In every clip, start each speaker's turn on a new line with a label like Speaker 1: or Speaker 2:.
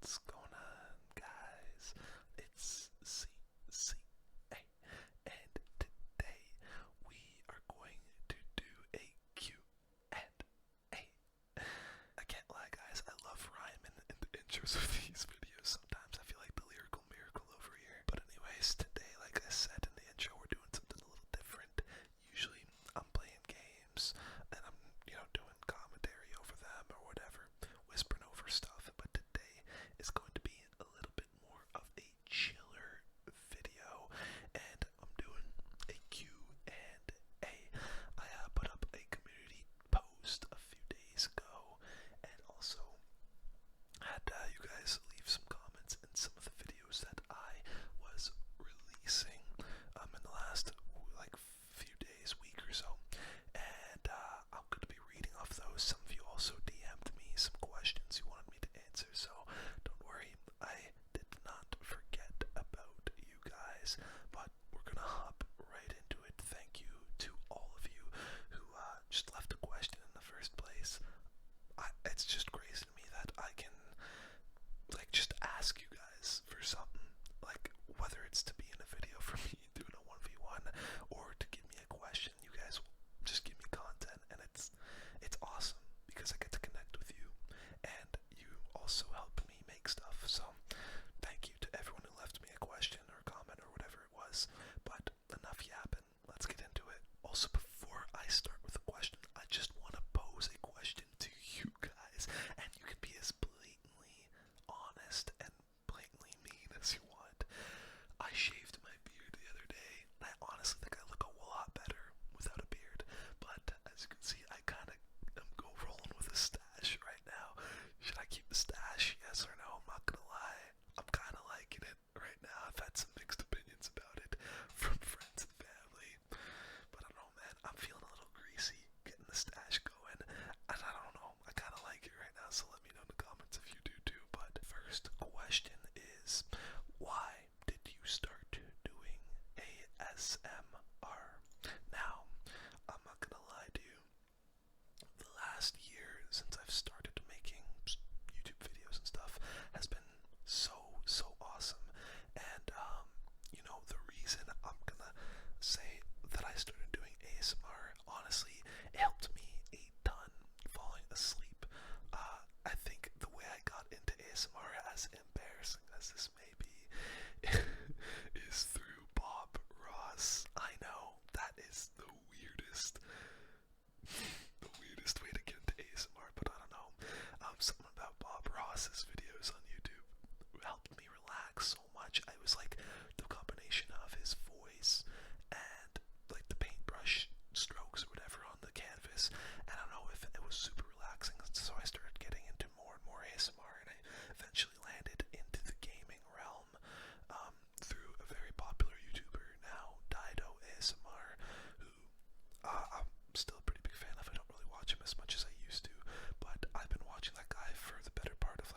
Speaker 1: What's going on, guys? It's CCA, and today we are going to do a Q&A. I can't lie, guys, I love rhyme in the intros of these videos. Sometimes I feel like the lyrical miracle over here. But anyways, today, like I said in the intro, we're doing something a little different. Usually I'm playing games and I'm, doing commentary over them or whatever, whispering over stuff. But today is going to be a little bit more of a chiller video, and I'm doing a Q&A. I put up a community post a few days ago, and also had you guys leave some comments in some of the videos that I was releasing in the last few days, week or so, and I'm going to be reading off those. Some of you also DM'd me some questions you wanted me to answer, so don't worry, I did not forget about you guys, but we're gonna hop right into it. Thank you to all of you who just left a question in the first place. It's just crazy to me that I can just ask you guys for something, whether it's to be in a video for me doing a 1v1 or to give me a question. You guys just give me content, and it's awesome because I get to connect with you, and you also help me make stuff. So thank you to everyone who left me a question or comment or whatever it was. But enough yapping, let's get into it. Also, before I start with a question, I just want to pose a question to you guys, and you can be as blatantly honest and blatantly mean as you want. I shaved my beard the other day, and I honestly think I look a lot better without a beard, but as you can see, I kind of am rolling with a stash right now. Should I keep the stash? Yes or no? I'm not gonna lie, I'm kind of liking it right now. I've had some mixed opinions about it from friends and family, but I don't know, man, I'm feeling a little greasy getting the stash going, and I don't know, I kind of like it right now, so let me know in the comments if you do too. But first question is, why did you start doing ASMR? Now, I'm not gonna lie to you, the last year since I've started making YouTube videos and stuff has been so awesome, and the reason I'm gonna say that I started doing ASMR, honestly, it helped me a ton falling asleep. I think the way I got into ASMR, as embarrassing as this may be, is through Bob Ross. I know, that is the weirdest way to get into ASMR, but I don't know. Something about Bob Ross's videos on YouTube helped me relax so much. I was like, the combination of his voice and the paintbrush strokes or whatever on the canvas, I don't know if it was super relaxing, so I started getting into more and more ASMR, and I eventually landed into the gaming realm through a very popular YouTuber now, Dido ASMR, who I'm still a pretty big fan of. I don't really watch him as much as I used to, but I've been watching that guy for the better part of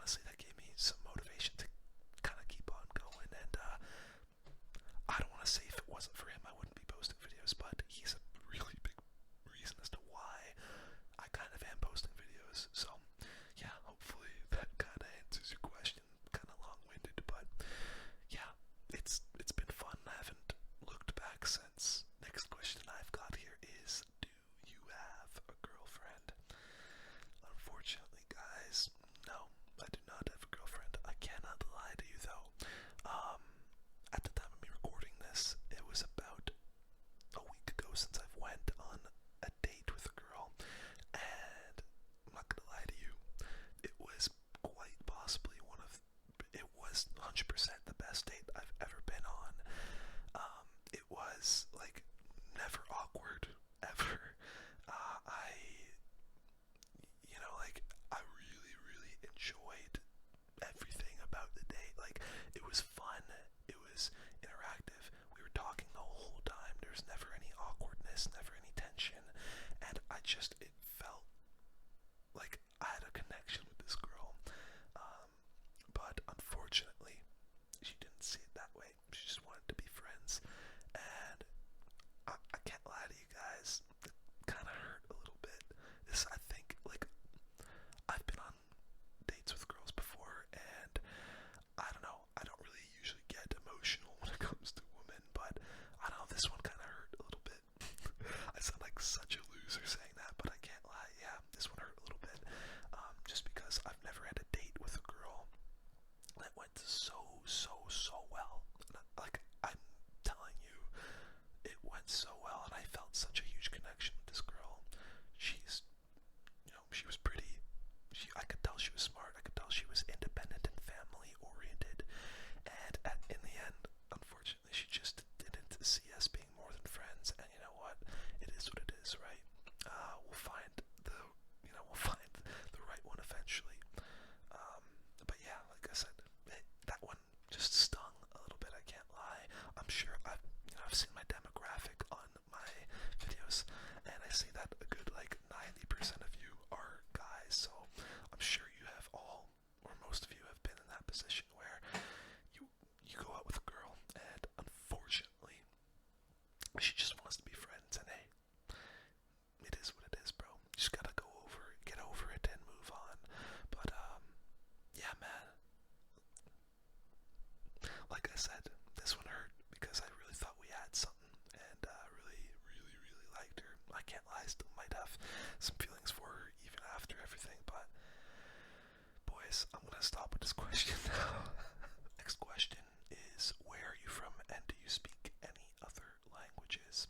Speaker 1: honestly, that gave me some motivation to kind of keep on going. And I don't want to say if it wasn't for him, I wouldn't be posting videos, but he's a really big reason as to why I kind of am posting videos. So, yeah, hopefully that kind of answers your question. Kind of long-winded, but yeah, it's been fun. I haven't looked back since. Next question I've got here is, do you have a girlfriend? Unfortunately, guys, no, I do not have a girlfriend. I cannot lie to you though. At the time of me recording this, it was about a week ago since I've went on a date with a girl, and I'm not gonna lie to you, it was quite possibly it was 100% the best date I've ever been on. It was like never awkward ever. I really, really enjoyed everything about the date. Like, it was fun, it was interactive, we were talking the whole time, there was never any awkwardness, never any tension, and it felt like I had a connection with this girl. But unfortunately, she didn't see it that way. She just wanted to be friends, and I can't lie to you guys, it kind of hurt a little bit. I think, like, I've been on dates with girls before, and I don't know, I don't really usually get emotional when it comes to women, but I don't know, this one kind of hurt a little bit. I sound like such a loser saying that, but I can't lie, yeah, this one hurt a little bit, just because I've never had a date with a girl that went so well. Like, I'm telling you, it went so well, and I felt such a huge connection with this girl. She's, she was pretty. I could tell she was smart. I could tell she was independent and family oriented. And in the end, unfortunately, she just didn't see us being more than friends. And you know what? It is what it is, right? We'll find the right one eventually. But yeah, like I said, that one just stung a little bit. I can't lie. I'm sure I've seen my demographic on my videos, and I see that a good 90% of you are guys. So I'm sure you have all, or most of you have been in that position where you go out with a girl, and unfortunately, she just wants to be friends, and hey, it is what it is, bro. You just gotta get over it, and move on. But yeah, man. Like I said, this one hurt because I really thought we had something, and really, really, really liked her. I can't lie, I still might have some feelings for her even after everything, but boys, I'm gonna stop with this question now. Next question is, where are you from, and do you speak any other languages?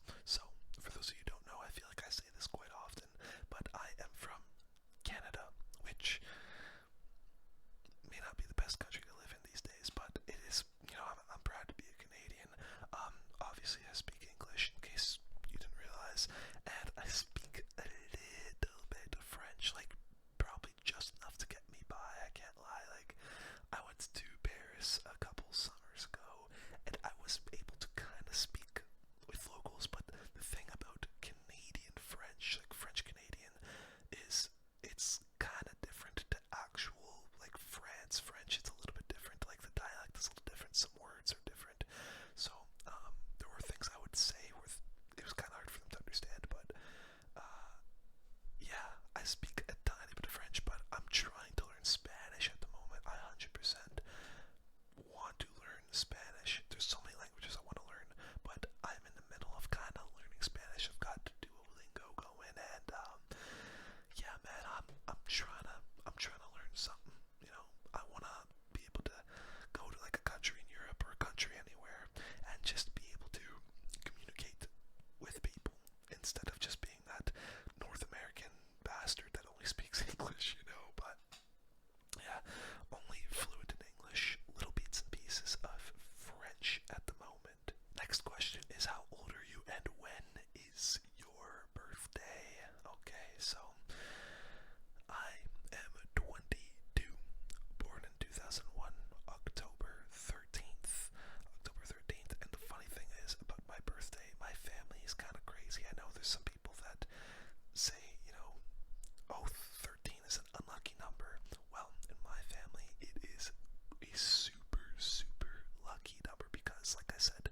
Speaker 1: because, like I said,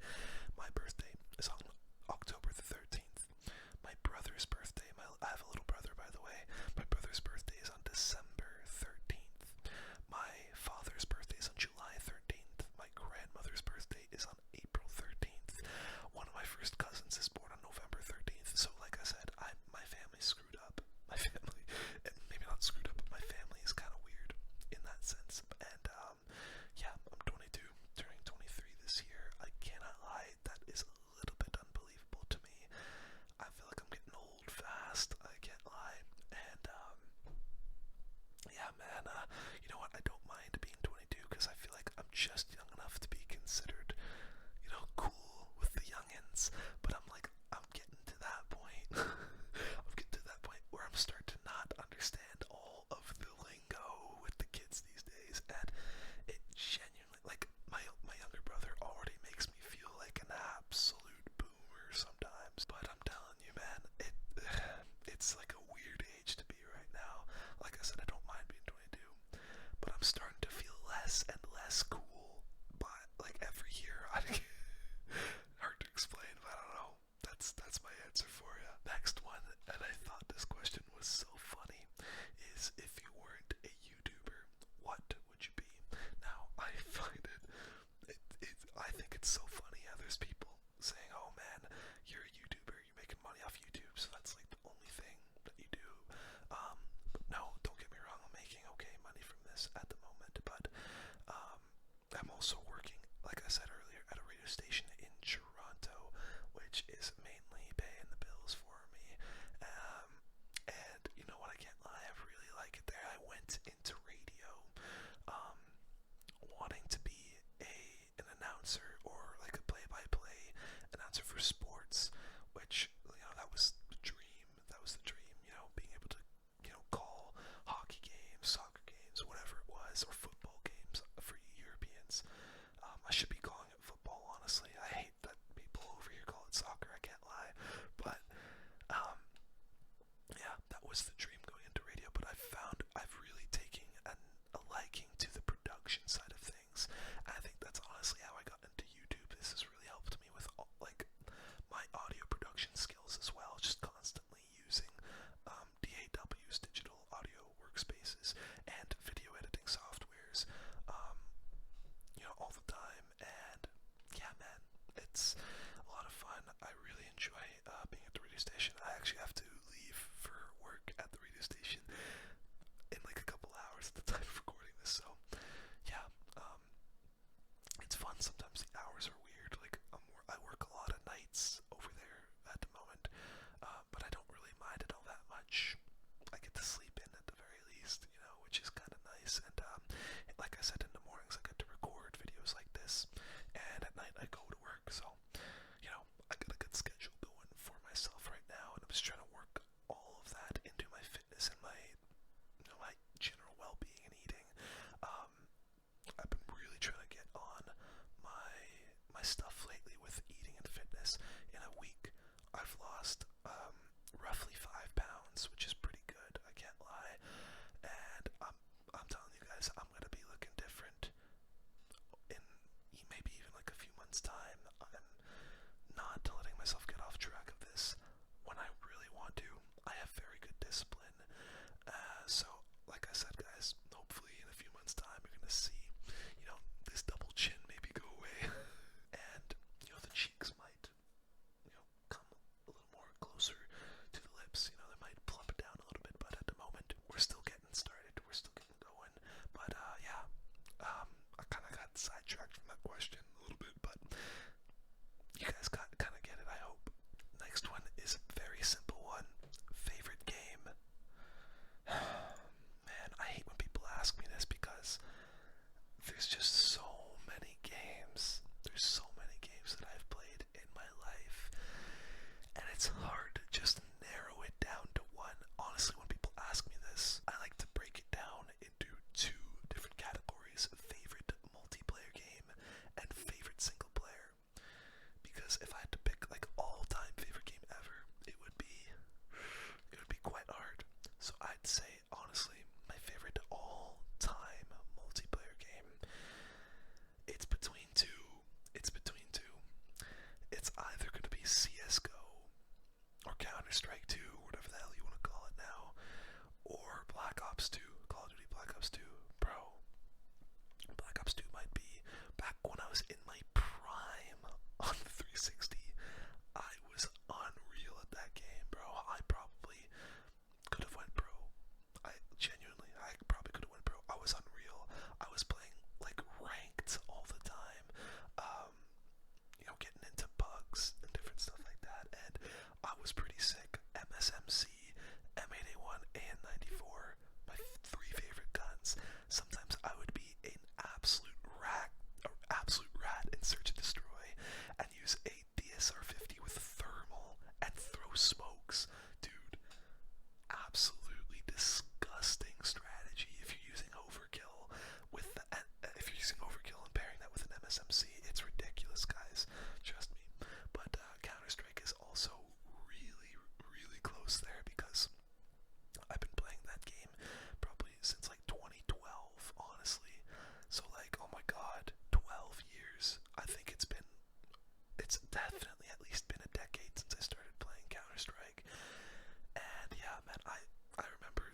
Speaker 1: my birthday is on October the 13th. My brother's birthday, I have a little brother, by the way. My brother's birthday is on December 13th. My father's birthday is on July 13th. My grandmother's birthday is on April 13th. One of my first cousins is born on November 13th. So, like I said, my family's screwed up. My family, and maybe not screwed up, but my family is kind of weird in that sense. And, yeah, I'm 22, turning 23 this year. I cannot lie, that is a little bit unbelievable to me. I feel like I'm getting old fast, I can't lie. And, yeah, man, you know what, I don't mind being 22, because I feel like I'm just young enough to be considered, you know, cool with the youngins. But I'm getting to that point. I'm getting to that point where I'm starting to not understand all of the lingo with the kids these days, and it genuinely, like, my younger brother already makes me feel like an absolute boomer sometimes. But I'm telling you, man, it's like a weird age to be right now. Like I said, I don't mind being 22, but I'm starting to feel less and less cool by, like, every year. Hard to explain, but I don't know. That's my answer for you. Next one, and I thought this question was so funny, is if you weren't a YouTuber, what would you be? Now, I find I think it's so funny how there's people saying, oh man, you're a YouTuber, you're making money off YouTube, so that's like the only thing that you do. But no, don't get me wrong, I'm making okay money from this at the moment, but I'm also working, like I said earlier, at a radio station in Toronto, which is mainly paying the bills for me. And you know what, I can't lie, I really like it there. I went into radio wanting to be an announcer, or like a play-by-play announcer for sports, which, you know, that was the dream. That was the dream, you know, being able to, you know, call hockey games, soccer games, whatever it was, or football games for Europeans. I should be calling it football, honestly. I hate that people over here call it soccer, I can't lie. But, yeah, that was the dream going into radio, but I've really taken a liking to the production side of things. And I think that's honestly how I got into YouTube. This has really helped me with like my audio production skills as well, just constantly using DAW's digital audio workspaces and video editing softwares, you know, all the time. And yeah, man, it's a lot of fun. I really enjoy being at the radio station. I actually have to leave for work at the radio station in like a couple hours at the time of recording this, so yeah, it's fun. Sometimes the hours are weird, like I work a lot of nights over there at the moment, but I don't really mind it all that much. I get to sleep in at the very least, you know, which is kind of nice. And like I said, in the mornings I get to record videos like this, and at night I go to work, so you know, I got a good schedule going for myself right now, and I'm just trying to work all of that into my fitness and my, you know, my general well-being and eating. I've been really trying to get on my stuff lately with eating and fitness. In a week, I've lost roughly 5 pounds, which is pretty good, I can't lie. And I'm telling you guys, I'm gonna be looking different in maybe even like a few months' time. I'm not letting myself get off track of this when I really want to. I have very good discipline. So, like I said, guys, hopefully in a few months' time, you're gonna see, you know, this double chin maybe go away, and you know, the cheeks might, you know, come a little more closer to the lips. You know, they might plump down a little bit, but at the moment, we're still getting started. We're still getting going. But yeah, I kind of got sidetracked from that question a little bit, but you guys kind of get it, I hope. Next one is a very simple one. Favorite game? Man, I hate when people ask me this, because there's just so many games. There's so many games that I've played in my life, and it's hard to just narrow it down to one. Honestly, when people ask me this, I like to break it down into two different categories: favorite multiplayer game and favorite single player. Because if I had to pick like all-time favorite game ever, it would be quite hard. So I'd say, honestly, my favorite all-time multiplayer game, it's between two. Counter-Strike 2, whatever the hell you want to call it now, or Black Ops 2, Call of Duty Black Ops 2. Bro, Black Ops 2 might be back when I was in my prime on the 360. I was unreal at that game, bro. I probably could have went pro. I probably could have went pro. I was unreal. I was playing like ranked all the time. Getting into bugs and different stuff like that, and I was pretty sick. MSMC, M8A1, and 94, my three favorite guns. Sometimes I would be an absolute rat in Search and Destroy, and use a DSR-50 with thermal and throw smokes. Dude, absolutely disgusting strategy if you're using overkill and pairing that with an MSMC. It's ridiculous, guys. Trust me. But Counter-Strike is also really, really close there because I've been playing that game probably since like 2012, honestly. So like, oh my god, 12 years. I think it's definitely at least been a decade since I started playing Counter-Strike. And yeah, man, I remember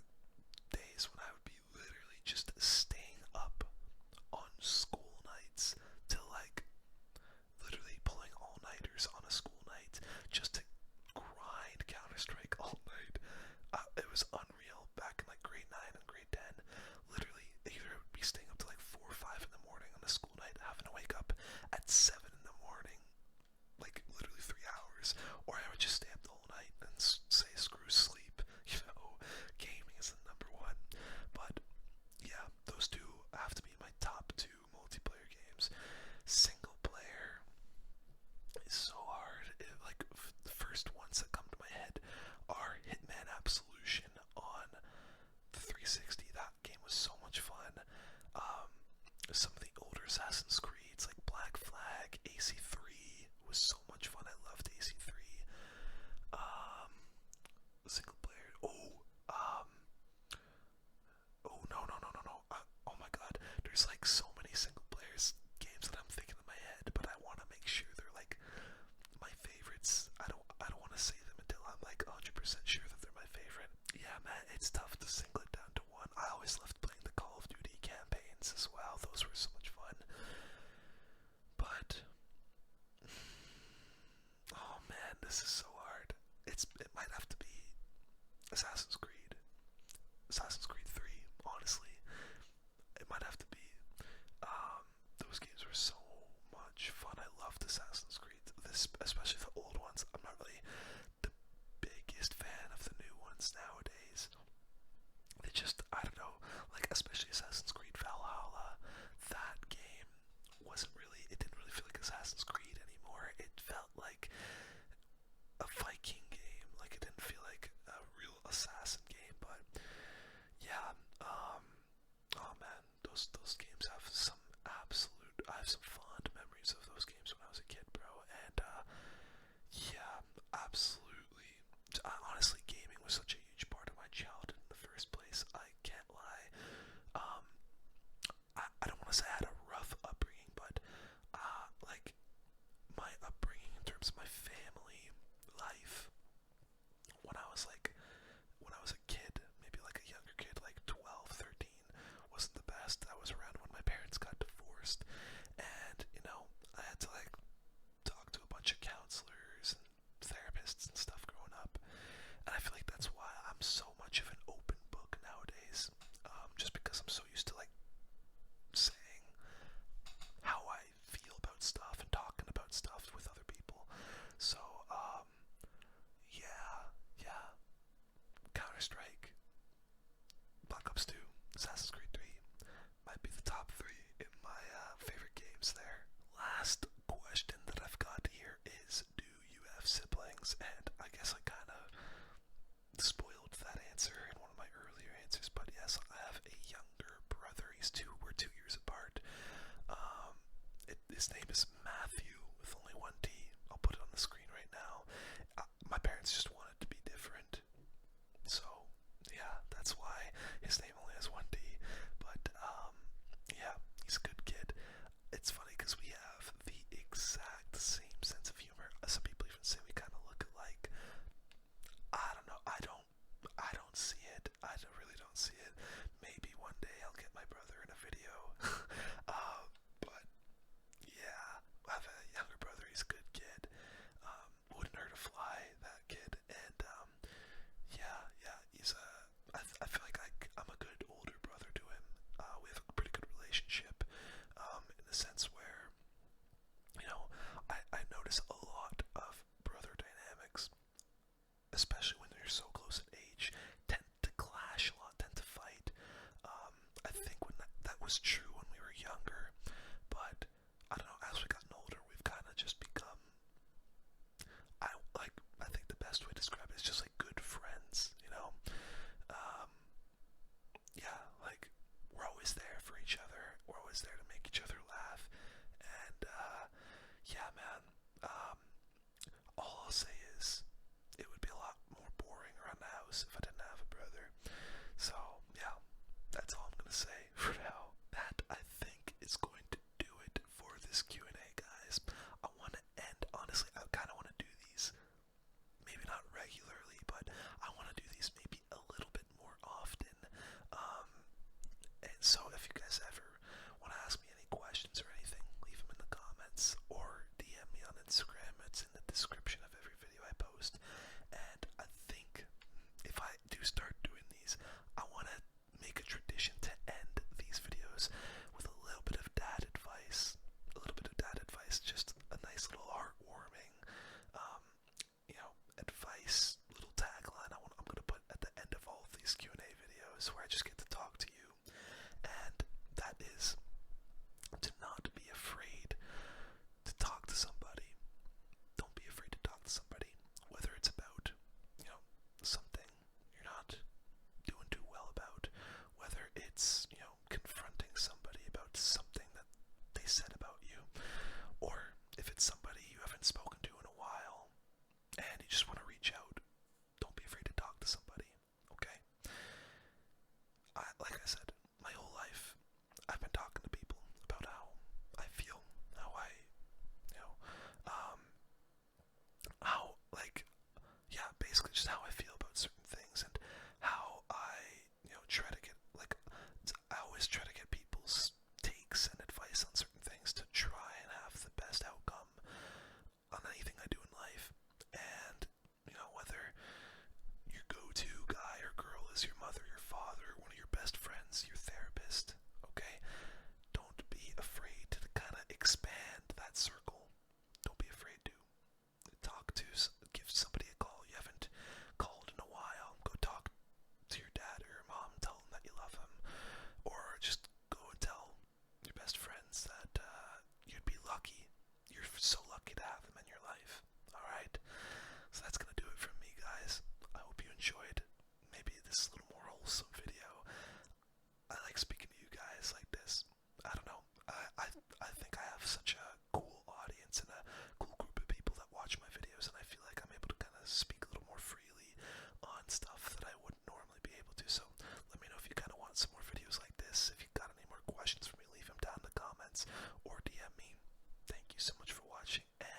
Speaker 1: days when I would be literally just staying up on school nights till like literally pulling all-nighters on a school night just to grind Counter-Strike all night. It was unreal back in like grade 9 and grade 10. Literally, either I would be staying up to like 4 or 5 in the morning on a school night, having to wake up at 7 in the morning, like literally 3 hours, or I would just stay up the whole night and say screw sleep. Gaming is the number one. But yeah, those two have to be my top two multiplayer games. Single player is so hard. The first ones that come to my head are Hitman Absolution on the 360. That game was so much fun. Some of the older Assassin's Creeds like Black Flag, AC3 was so much fun. I loved AC3. Single player. Oh my god. There's like so many single players games that I'm thinking in my head, but I want to make sure they're like my favorites. I don't want to say them until I'm like 100% sure that they're my favorite. Yeah, man, it's tough to single it down to one. I always loved playing the Call of Duty campaigns as well. Those were so much fun. But oh man, this is so hard. It might have to be Assassin's Creed. Assassin's Creed 3, honestly. It might have to be. Those games were so much fun. I loved Assassin's Creed, especially the old ones. I'm not really the biggest fan of the new ones nowadays. They just, I don't know, like especially Assassin's Creed Valhalla. That game it didn't really feel like Assassin's Creed anymore. It felt like a Viking game. Like it didn't feel like a real assassin game. But yeah, oh man, those games have some I have some fond memories of those games when I was a kid, bro. And yeah, absolutely. Honestly, gaming was such a huge part of my childhood in the first place. I can't lie. I don't want to say I had a rough upbringing, but like my upbringing in terms of my family life when I was a kid, maybe like a younger kid, like 12, 13, wasn't the best. I was around when my parents got divorced, and I had to like talk to a bunch of counselors and therapists and stuff growing up, and I feel like that's why I'm so much of an open book nowadays, just because I'm so used to like saying how I feel about stuff and talking about stuff with other people. So yeah, Counter-Strike, Black Ops 2, Assassin's Creed 3 might be the top 3 in my favorite games there. Last question that I've got here is, do you have siblings? And I guess I kind of spoiled that answer in one of my earlier answers, but yes, I have a younger brother. We're 2 years apart. His name is Matthew with only one T. I'll put it on the screen right now. My parents just wanted to be different, so yeah, that's why his name only has one T. But yeah, he's a good kid. It's funny because we have the exact same sense of humor. Some people even say we kind of look alike. videos if I didn't have a brother. So yeah, that's all I'm gonna say for now. That I think is going to do it for this Q&A, guys. I want to end, honestly, I kind of want to do these, maybe not regularly, but I want to do these maybe a little bit more often. And so if you guys ever want to ask me any questions or anything, leave them in the comments or DM me on Instagram. It's in the description of every video I post. And I think if I do start doing these, I want to make a tradition to end these videos with a little bit of dad advice. A little bit of dad advice, just a nice little heartwarming, advice, little tagline I'm going to put at the end of all of these Q&A videos where I just get to talk to you. And that is to not be afraid to talk to somebody. Don't be afraid to talk to somebody, whether it's about, something you're not doing too well about, whether it's, confronting somebody about something that they said about you, or if it's somebody you haven't spoken to in a while and you just want to reach out. Don't be afraid to talk to somebody, okay? Like I said, my whole life I've been talking to people about how I feel, how I, basically just how I feel about certain things, and how I, try to get, I always try to get people's takes and advice on certain things to try and have the best outcome on anything I do in life. And, whether your go-to guy or girl is your mother, your father, one of your best friends, your therapist, okay? Don't be afraid to kind of expand that circle. Don't be afraid to give somebody a call you haven't called in a while. Go talk to your dad or your mom, tell them that you love them, or just go and tell your best friends that you'd be lucky. You're so lucky to have them in your life. Alright? So that's gonna do it from me, guys. I hope you enjoyed maybe this little more wholesome video. I like speaking to you guys like this. I don't know. I think I have such a cool audience and a cool group of people that watch my videos, and I feel like I'm able to kind of speak a little more freely on stuff that I wouldn't normally be able to. So let me know if you kind of want some more videos like this. If you've got any more questions for me, leave them down in the comments or DM me. Thank you so much for watching, and